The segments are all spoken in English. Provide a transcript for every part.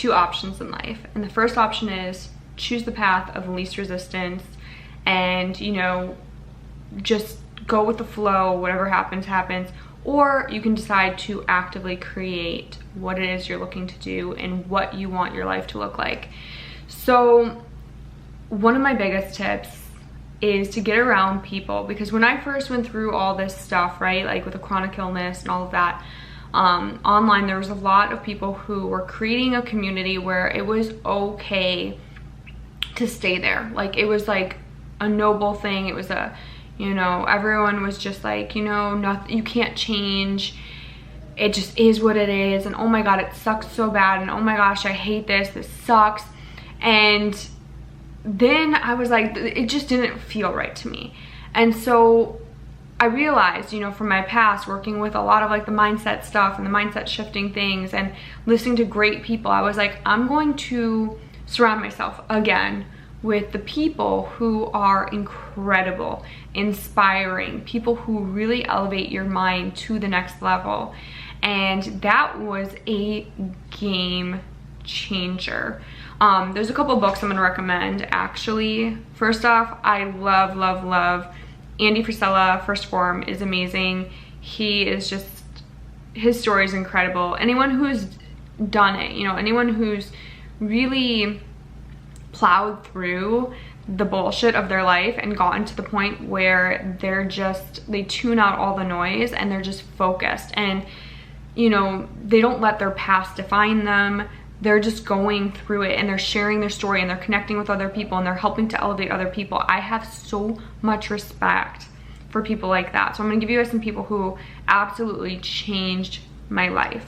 two options in life. And the first option is choose the path of least resistance and, you know, just go with the flow, whatever happens, happens. Or you can decide to actively create what it is you're looking to do and what you want your life to look like. So one of my biggest tips is to get around people, because when I first went through all this stuff, right, like with a chronic illness and all of that, online there was a lot of people who were creating a community where it was okay to stay there. Like it was like a noble thing. It was a, you know, everyone was just like, you know, nothing, you can't change, it just is what it is, and oh my god, it sucks so bad, and oh my gosh, I hate this, this sucks. And then I was like, it just didn't feel right to me. And so I realized, you know, from my past working with a lot of like the mindset stuff and the mindset shifting things and listening to great people, I was like, I'm going to surround myself again with the people who are incredible, inspiring, people who really elevate your mind to the next level. And that was a game changer. There's a couple books I'm gonna recommend actually. First off, I love Andy Frisella. First Form is amazing. He is just, his story is incredible. Anyone who's done it, you know, anyone who's really plowed through the bullshit of their life and gotten to the point where they're just, they tune out all the noise and they're just focused, and you know, they don't let their past define them. They're just going through it and they're sharing their story and they're connecting with other people and they're helping to elevate other people. I have so much respect for people like that. So I'm gonna give you guys some people who absolutely changed my life.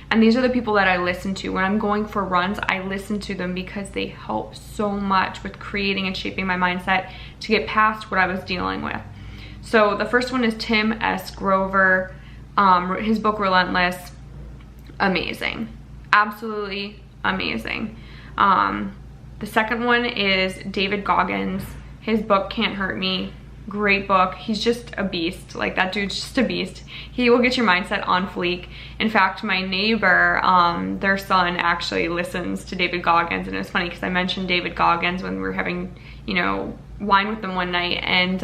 And these are the people that I listen to. When I'm going for runs, I listen to them because they help so much with creating and shaping my mindset to get past what I was dealing with. So the first one is Tim S. Grover. His book, Relentless, amazing. Absolutely amazing. The second one is David Goggins. His book, Can't Hurt Me. Great book. He's just a beast. Like, that dude's just a beast. He will get your mindset on fleek. In fact, my neighbor, their son actually listens to David Goggins, and it's funny because I mentioned David Goggins when we were having, you know, wine with them one night, and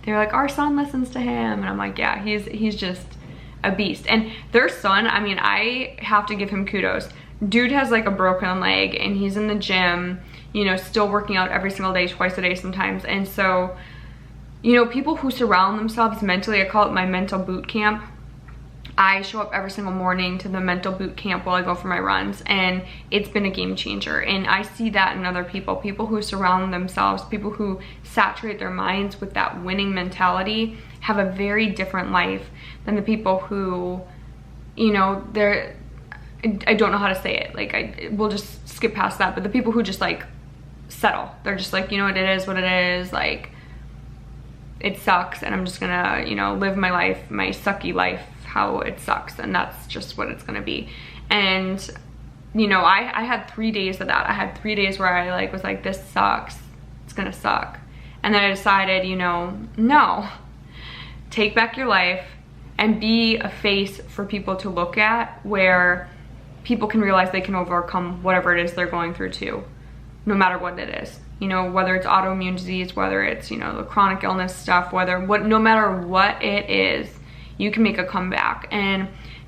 they were like, our son listens to him, and I'm like, yeah, he's just a beast. And their son, I mean, I have to give him kudos. Dude has like a broken leg and he's in the gym, you know, still working out every single day, twice a day sometimes. And so, you know, people who surround themselves mentally, I call it my mental boot camp. I show up every single morning to the mental boot camp while I go for my runs, and it's been a game changer. And I see that in other people who surround themselves, people who saturate their minds with that winning mentality have a very different life than the people who, you know, I don't know how to say it, like we'll just skip past that, but the people who just like settle, they're just like, you know what, it is what it is, like it sucks and I'm just gonna, you know, live my life, my sucky life, how it sucks, and that's just what it's gonna be. And you know, I had 3 days of that. I had 3 days where I like was like, this sucks, it's gonna suck. And then I decided, you know, no, take back your life and be a face for people to look at, where people can realize they can overcome whatever it is they're going through too, no matter what it is. You know, whether it's autoimmune disease, whether it's, you know, the chronic illness stuff, no matter what it is, you can make a comeback. And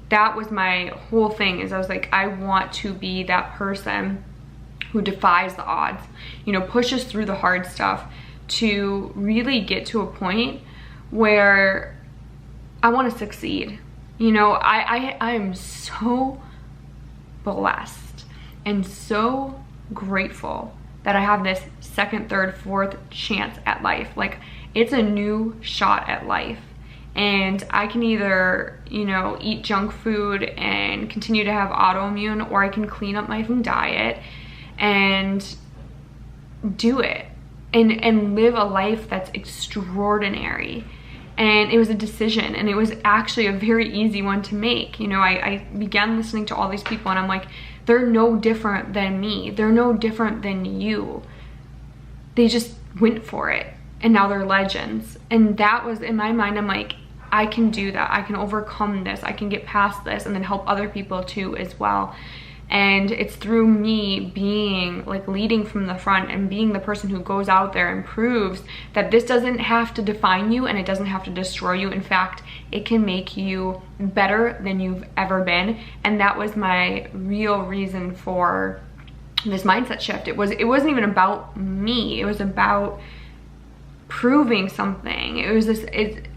that was my whole thing, is I was like, I want to be that person who defies the odds, you know, pushes through the hard stuff to really get to a point where I want to succeed. You know, I am so blessed and so grateful that I have this second, third, fourth chance at life. Like, it's a new shot at life. And I can either, you know, eat junk food and continue to have autoimmune, or I can clean up my food diet and do it and live a life that's extraordinary. And it was a decision, and it was actually a very easy one to make. You know, I began listening to all these people, and I'm like, they're no different than me. They're no different than you. They just went for it, and now they're legends. And that was, in my mind, I'm like, I can do that. I can overcome this. I can get past this and then help other people too as well. And it's through me being like leading from the front and being the person who goes out there and proves that this doesn't have to define you and it doesn't have to destroy you. In fact, it can make you better than you've ever been. And that was my real reason for this mindset shift. It wasn't even about me. It was about proving something. It was this,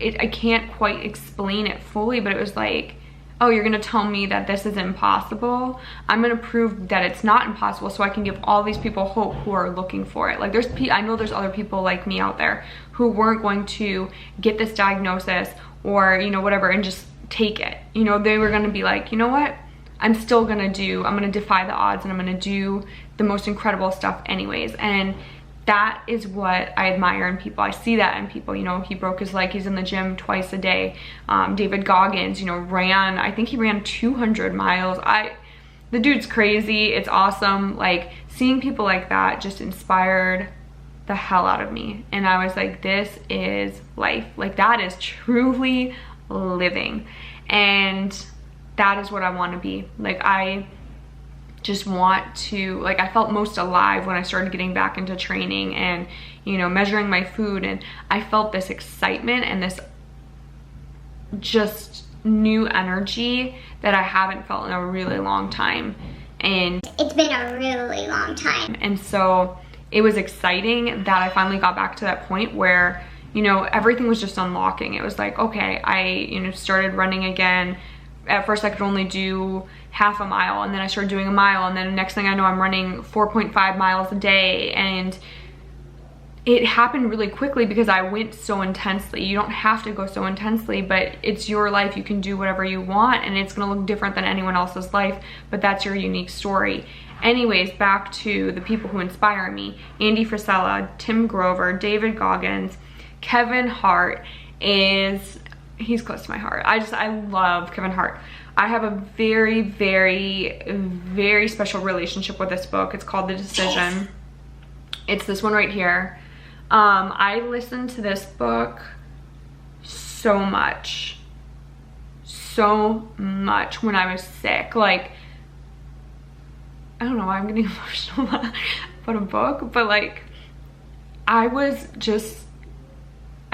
I can't quite explain it fully, but it was like, oh, you're gonna tell me that this is impossible? I'm gonna prove that it's not impossible so I can give all these people hope who are looking for it. Like I know there's other people like me out there who weren't going to get this diagnosis or, you know, whatever, and just take it. You know, they were gonna be like, you know what? I'm gonna defy the odds and I'm gonna do the most incredible stuff anyways. And that is what I admire in people. I see that in people. You know, he broke his leg, he's in the gym twice a day. David Goggins, you know, I think he ran 200 miles. The dude's crazy, it's awesome. Like, seeing people like that just inspired the hell out of me. And I was like, this is life. Like, that is truly living. And that is what I want to be. Like, I just want to, like, I felt most alive when I started getting back into training and, you know, measuring my food, and I felt this excitement and this just new energy that I haven't felt in a really long time. And it's been a really long time. And so it was exciting that I finally got back to that point where, you know, everything was just unlocking. It was like, okay, I, you know, started running again. At first I could only do half a mile, and then I started doing a mile, and then the next thing I know I'm running 4.5 miles a day. And it happened really quickly because I went so intensely. You don't have to go so intensely, but it's your life. You can do whatever you want, and it's gonna look different than anyone else's life, but that's your unique story. Anyways, back to the people who inspire me. Andy Frisella, Tim Grover, David Goggins, Kevin Hart he's close to my heart. I love Kevin Hart. I have a very, very, very special relationship with this book. It's called The Decision. It's this one right here. I listened to this book so much when I was sick. Like, I don't know why I'm getting emotional about a book, but like, I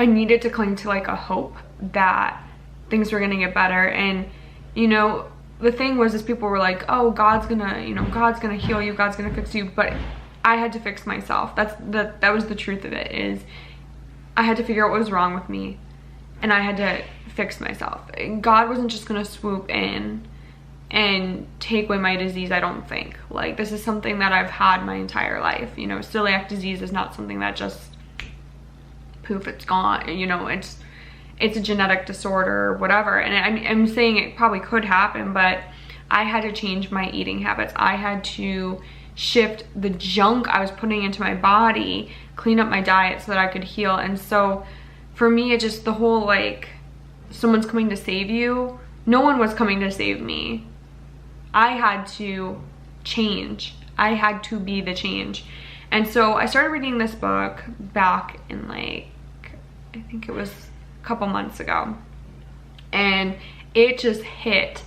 needed to cling to like a hope that things were gonna get better. And, you know, the thing was, is people were like, oh, God's gonna heal you, God's gonna fix you. But I had to fix myself. That was the truth of it, is I had to figure out what was wrong with me, and I had to fix myself. God wasn't just gonna swoop in and take away my disease, I don't think. Like, this is something that I've had my entire life. You know, celiac disease is not something that just poof, it's gone. You know, it's a genetic disorder or whatever. And I'm saying it probably could happen, but I had to change my eating habits. I had to shift the junk I was putting into my body, clean up my diet so that I could heal. And so for me, it just, the whole like, someone's coming to save you. No one was coming to save me. I had to change. I had to be the change. And so I started reading this book back in like, I think it was a couple months ago. And it just hit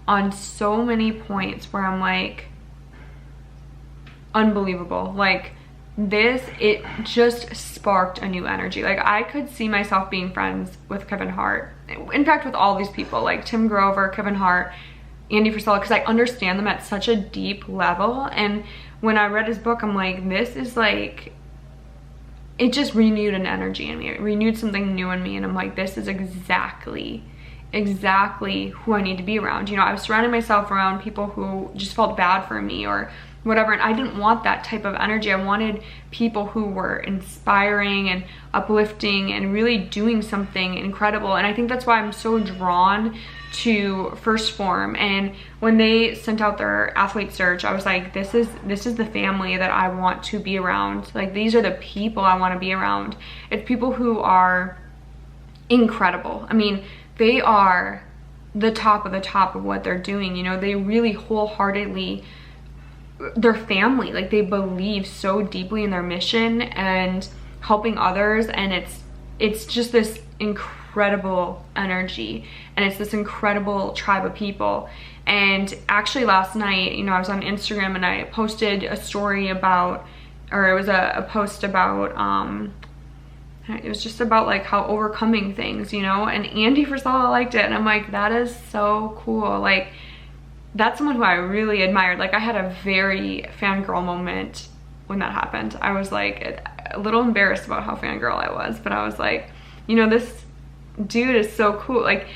on so many points where I'm like, unbelievable. Like, this, it just sparked a new energy. Like, I could see myself being friends with Kevin Hart. In fact, with all these people, like Tim Grover, Kevin Hart, Andy Frisella, because I understand them at such a deep level. And when I read his book, I'm like, this is like, it just renewed an energy in me. It renewed something new in me. And I'm like, this is exactly who I need to be around. You know, I was surrounding myself around people who just felt bad for me or whatever, and I didn't want that type of energy. I wanted people who were inspiring and uplifting and really doing something incredible. And I think that's why I'm so drawn to First Form. And when they sent out their athlete search, I was like, this is the family that I want to be around. Like, these are the people I want to be around. It's people who are incredible. I mean, they are the top of what they're doing. You know, they really wholeheartedly, their family, like, they believe so deeply in their mission and helping others. And it's just this incredible incredible energy, and it's this incredible tribe of people. And actually last night, you know, I was on Instagram and I posted a story about, or it was a post about, it was just about like how overcoming things, you know, and Andy Frisella liked it, and I'm like, that is so cool. Like, that's someone who I really admired. Like, I had a very fangirl moment when that happened. I was like a little embarrassed about how fangirl I was, but I was like, you know, this dude is so cool. Like,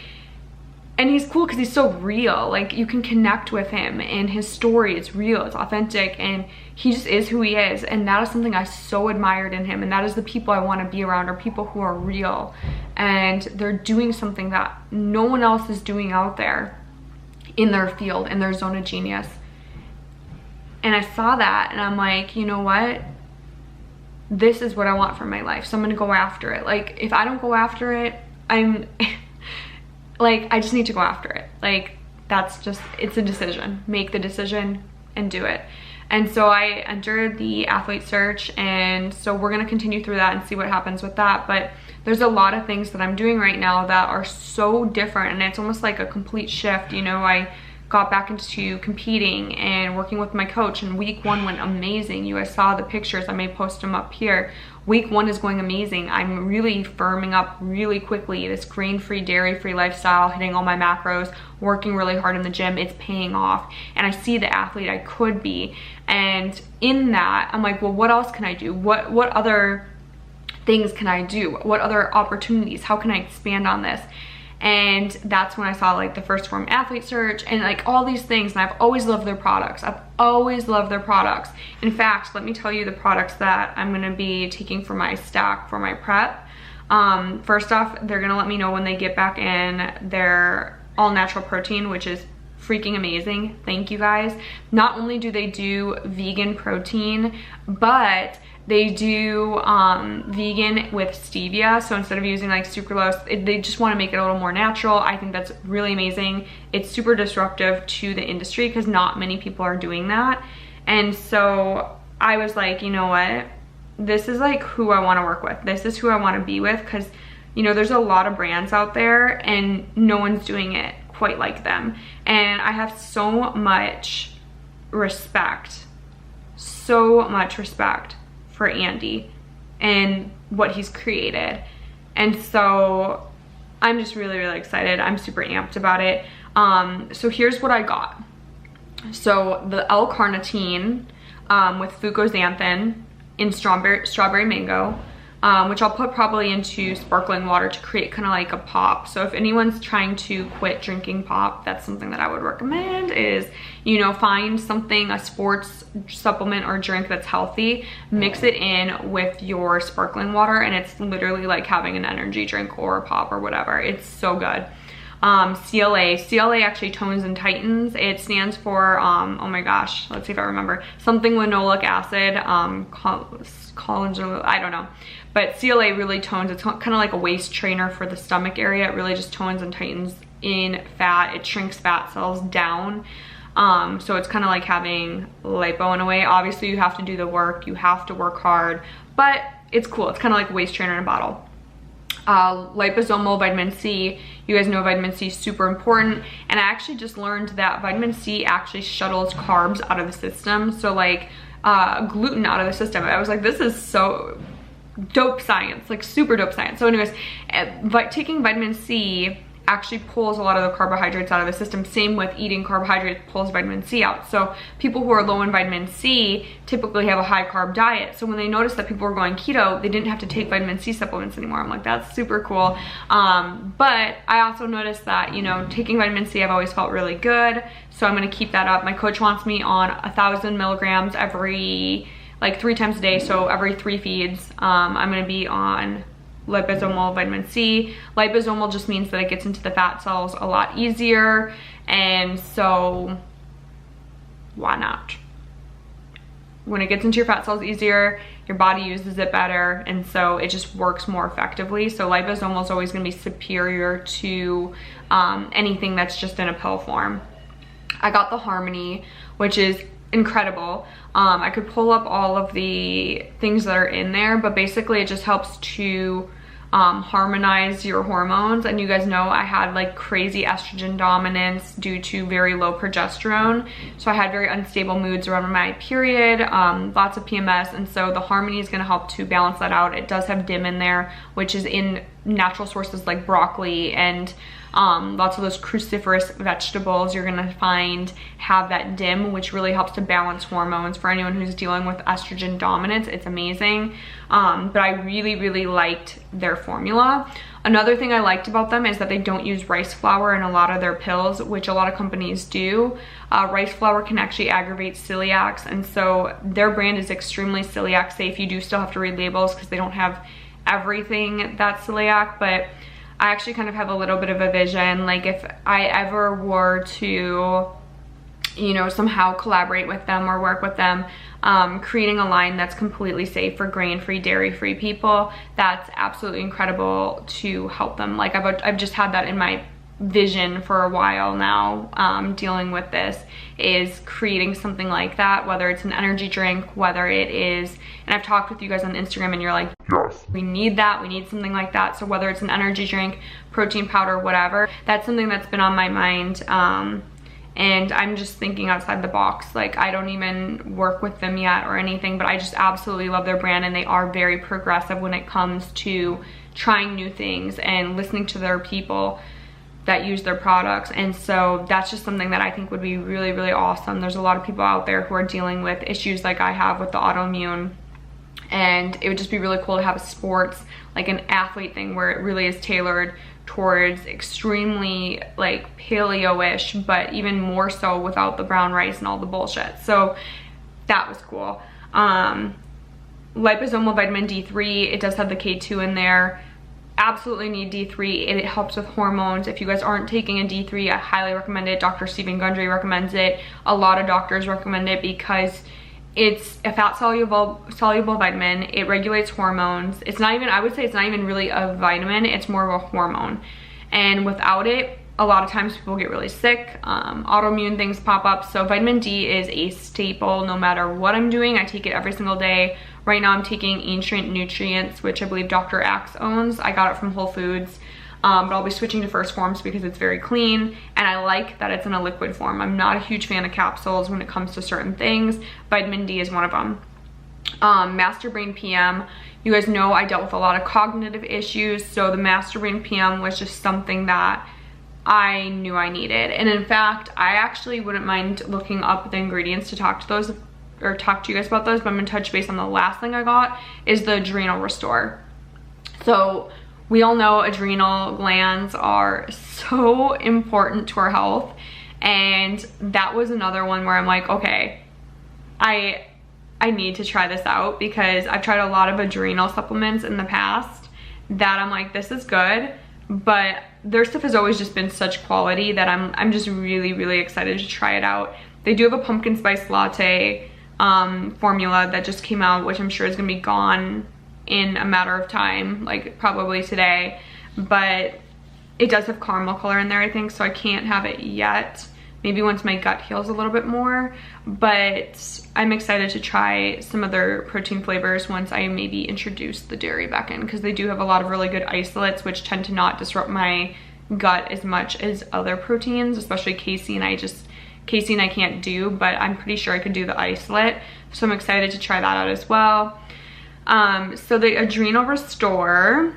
and he's cool because he's so real. Like, you can connect with him, and his story is real, it's authentic, and he just is who he is. And that is something I so admired in him, and that is the people I want to be around, are people who are real and they're doing something that no one else is doing out there in their field, in their zone of genius. And I saw that and I'm like, you know what? This is what I want for my life. So I'm gonna go after it. Like, if I don't go after it, I'm like, I just need to go after it. Like, that's just, it's a decision. Make the decision and do it. And so I entered the athlete search, and so we're gonna continue through that and see what happens with that. But there's a lot of things that I'm doing right now that are so different, and it's almost like a complete shift. You know, I got back into competing and working with my coach, and week 1 went amazing. You guys saw the pictures, I may post them up here. Week 1 is going amazing. I'm really firming up really quickly this grain-free, dairy-free lifestyle, hitting all my macros, working really hard in the gym. It's paying off, and I see the athlete I could be. And in that, I'm like, well, what else can I do? What other things can I do? What other opportunities? How can I expand on this? And that's when I saw like the First Form Athlete Search and like all these things, and I've always loved their products. I've always loved their products. In fact, let me tell you the products that I'm gonna be taking for my stack for my prep. First off, they're gonna let me know when they get back in their all natural protein, which is freaking amazing. Thank you guys. Not only do they do vegan protein, but they do vegan with stevia. So instead of using like sucralose, they just want to make it a little more natural. I think that's really amazing. It's super disruptive to the industry because not many people are doing that. And so I was like, you know what? This is like who I want to work with. This is who I want to be with, because, you know, there's a lot of brands out there and no one's doing it quite like them. And I have so much respect for Andy and what he's created. And so I'm just really, really excited. I'm super amped about it. So here's what I got. So the L-carnitine with fucoxanthin in strawberry mango, which I'll put probably into sparkling water to create kind of like a pop. So if anyone's trying to quit drinking pop, that's something that I would recommend is, you know, find something, a sports supplement or drink that's healthy, mix it in with your sparkling water, and it's literally like having an energy drink or a pop or whatever. It's so good. CLA actually tones and tightens. It stands for, oh my gosh, let's see if I remember. Something linoleic acid, collagen, I don't know. But CLA really tones. It's kind of like a waist trainer for the stomach area. It really just tones and tightens in fat. It shrinks fat cells down. So it's kind of like having lipo in a way. Obviously you have to do the work. You have to work hard, but it's cool. It's kind of like a waist trainer in a bottle. Liposomal vitamin C. You guys know vitamin C is super important, and I actually just learned that vitamin C actually shuttles carbs out of the system, so like gluten out of the system. I was like, this is so dope science, like super dope science. So anyways, taking vitamin C actually pulls a lot of the carbohydrates out of the system. Same with eating carbohydrates pulls vitamin C out. So people who are low in vitamin C typically have a high carb diet. So when they noticed that people were going keto, they didn't have to take vitamin C supplements anymore. I'm like, that's super cool. But I also noticed that, you know, taking vitamin C, I've always felt really good. So I'm gonna keep that up. My coach wants me on 1,000 milligrams every, like 3 times a day. So every 3 feeds, I'm gonna be on liposomal vitamin C. Liposomal just means that it gets into the fat cells a lot easier, and so why not? When it gets into your fat cells easier, your body uses it better, and so it just works more effectively. So liposomal is always going to be superior to anything that's just in a pill form. I got the Harmony, which is incredible. I could pull up all of the things that are in there, but basically it just helps to harmonize your hormones. And you guys know I had like crazy estrogen dominance due to very low progesterone, so I had very unstable moods around my period, lots of PMS, and so the Harmony is going to help to balance that out. It does have DIM in there, which is in natural sources like broccoli, and lots of those cruciferous vegetables you're gonna find have that DIM, which really helps to balance hormones. For anyone who's dealing with estrogen dominance, it's amazing. But I really liked their formula. Another thing I liked about them is that they don't use rice flour in a lot of their pills, which a lot of companies do. Rice flour can actually aggravate celiacs, and so their brand is extremely celiac safe. You do still have to read labels because they don't have everything that's celiac, but I actually kind of have a little bit of a vision, like if I ever were to, you know, somehow collaborate with them or work with them, creating a line that's completely safe for grain-free, dairy-free people, that's absolutely incredible to help them. Like I've just had that in my vision for a while now, dealing with this, is creating something like that, whether it's an energy drink, whether it is, and I've talked with you guys on Instagram and you're like, yes, we need that, we need something like that. So whether it's an energy drink, protein powder, whatever, that's something that's been on my mind. And I'm just thinking outside the box. Like I don't even work with them yet or anything, but I just absolutely love their brand, and they are very progressive when it comes to trying new things and listening to their people that use their products. And so that's just something that I think would be really awesome. There's a lot of people out there who are dealing with issues like I have with the autoimmune, and it would just be really cool to have a sports, like an athlete thing where it really is tailored towards extremely like paleo-ish, but even more so without the brown rice and all the bullshit. So that was cool. Liposomal vitamin D3, it does have the K2 in there. Absolutely need D3. It helps with hormones. If you guys aren't taking a D3, I highly recommend it. Dr. Stephen Gundry recommends it. A lot of doctors recommend it because it's a fat soluble vitamin. It regulates hormones. It's not even, I would say it's not even really a vitamin, it's more of a hormone. And without it, a lot of times people get really sick, autoimmune things pop up. So vitamin D is a staple no matter what I'm doing. I take it every single day. Right now I'm taking Ancient Nutrients, which I believe Dr. Axe owns. I got it from Whole Foods. But I'll be switching to First Forms because it's very clean, and I like that it's in a liquid form. I'm not a huge fan of capsules when it comes to certain things. Vitamin D is one of them. Master Brain PM. You guys know I dealt with a lot of cognitive issues, so the Master Brain PM was just something that I knew I needed. And in fact, I actually wouldn't mind looking up the ingredients to talk to those, or talk to you guys about those, but I'm gonna touch base on the last thing I got is the Adrenal Restore. So we all know adrenal glands are so important to our health, and that was another one where I'm like, okay, I need to try this out, because I've tried a lot of adrenal supplements in the past that I'm like, this is good, but their stuff has always just been such quality that I'm just really excited to try it out. They do have a pumpkin spice latte formula that just came out, which I'm sure is gonna be gone in a matter of time, like probably today, but it does have caramel color in there, I think, so I can't have it yet. Maybe once my gut heals a little bit more, but I'm excited to try some other protein flavors once I maybe introduce the dairy back in, because they do have a lot of really good isolates which tend to not disrupt my gut as much as other proteins, especially casein. Casein I can't do, but I'm pretty sure I could do the isolate, so I'm excited to try that out as well. So the Adrenal Restore,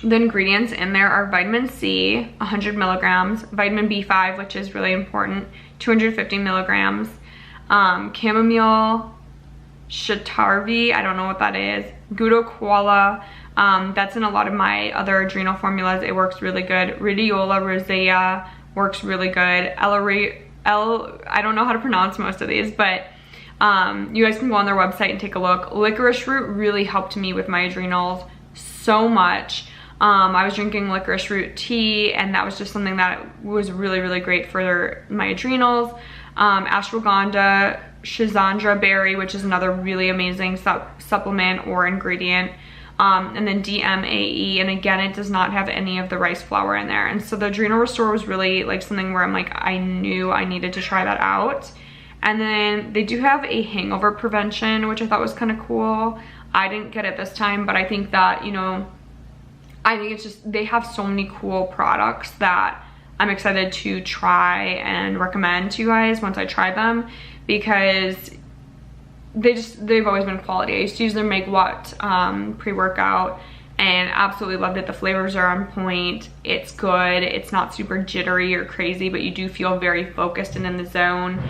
the ingredients in there are vitamin C, 100 milligrams, vitamin B5, which is really important, 250 milligrams, chamomile shiitake, I don't know what that is, Gudo koala, that's in a lot of my other adrenal formulas. It works really good. Rhodiola rosea works really good. I don't know how to pronounce most of these, but you guys can go on their website and take a look. Licorice root really helped me with my adrenals so much. I was drinking licorice root tea, and that was just something that was really great for my adrenals. Ashwagandha, Schizandra berry, which is another really amazing supplement or ingredient. And then DMAE, and again, it does not have any of the rice flour in there. And so the Adrenal Restore was really like something where I'm like, I knew I needed to try that out. And then they do have a hangover prevention, which I thought was kind of cool. I didn't get it this time, but I think that, you know, I think it's just, they have so many cool products that I'm excited to try and recommend to you guys once I try them, because they've always been quality. I used to use their Make What pre-workout and absolutely loved it. The flavors are on point. It's good. It's not super jittery or crazy, but you do feel very focused and in the zone.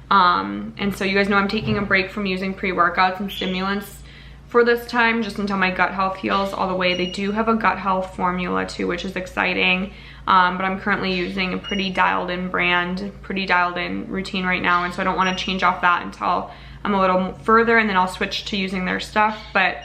And so you guys know I'm taking a break from using pre-workouts and stimulants for this time, just until my gut health heals all the way. They do have a gut health formula too, which is exciting. But I'm currently using a pretty dialed in brand, pretty dialed in routine right now. And so I don't want to change off that until I'm a little further, and then I'll switch to using their stuff. But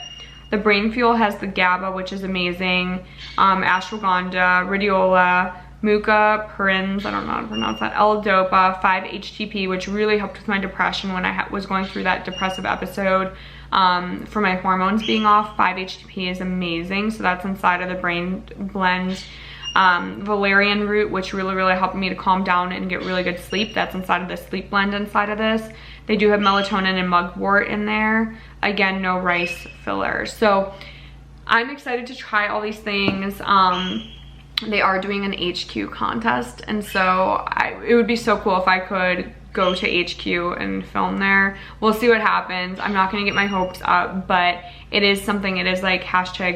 the Brain Fuel has the GABA, which is amazing, ashwagandha, rhodiola, muca purins, I don't know how to pronounce that, L-Dopa, 5-HTP, which really helped with my depression when I was going through that depressive episode. For my hormones being off, 5-HTP is amazing. So that's inside of the Brain Blend. Valerian root, which really helped me to calm down and get really good sleep. That's inside of the Sleep Blend inside of this. They do have melatonin and mugwort in there. Again, no rice fillers. So I'm excited to try all these things. They are doing an HQ contest, and so it would be so cool if I could go to HQ and film there. We'll see what happens. I'm not gonna get my hopes up, but it is something, it is like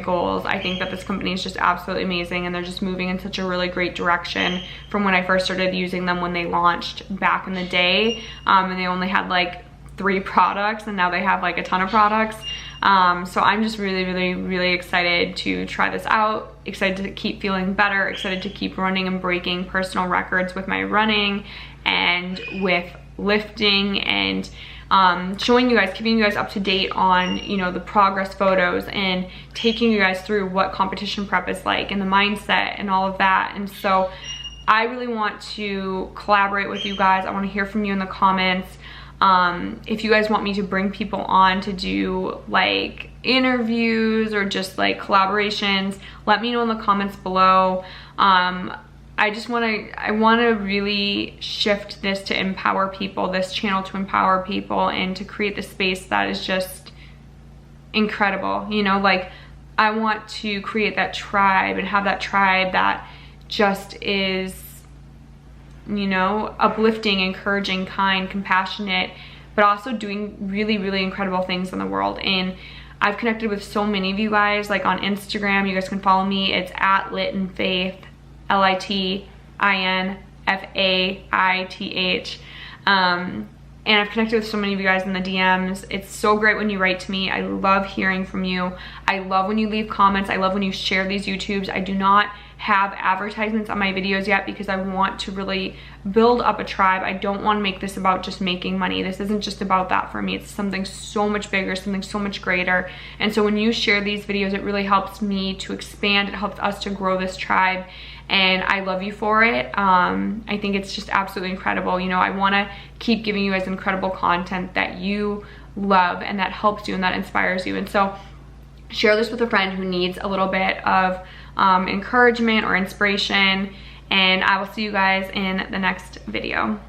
#goals. I think that this company is just absolutely amazing, and they're just moving in such a really great direction from when I first started using them when they launched back in the day. And they only had like 3 products, and now they have like a ton of products. So I'm just really excited to try this out, excited to keep feeling better, excited to keep running and breaking personal records with my running and with lifting, and showing you guys, keeping you guys up to date on, you know, the progress photos, and taking you guys through what competition prep is like and the mindset and all of that. And so I really want to collaborate with you guys. I want to hear from you in the comments. If you guys want me to bring people on to do like interviews or just like collaborations, let me know in the comments below. I want to really shift this to empower people, this channel to empower people, and to create the space that is just incredible. You know, like I want to create that tribe and have that tribe that just is, you know, uplifting, encouraging, kind, compassionate, but also doing really incredible things in the world. And I've connected with so many of you guys, like on Instagram. You guys can follow me. It's at LitInFaith, LITINFAITH. And I've connected with so many of you guys in the DMs. It's so great when you write to me. I love hearing from you. I love when you leave comments. I love when you share these YouTubes. I do not have advertisements on my videos yet because I want to really build up a tribe. I don't want to make this about just making money. This isn't just about that for me. It's something so much bigger, something so much greater. And so when you share these videos, it really helps me to expand. It helps us to grow this tribe. And I love you for it. I think it's just absolutely incredible. You know, I want to keep giving you guys incredible content that you love and that helps you and that inspires you. And so share this with a friend who needs a little bit of encouragement or inspiration. And I will see you guys in the next video.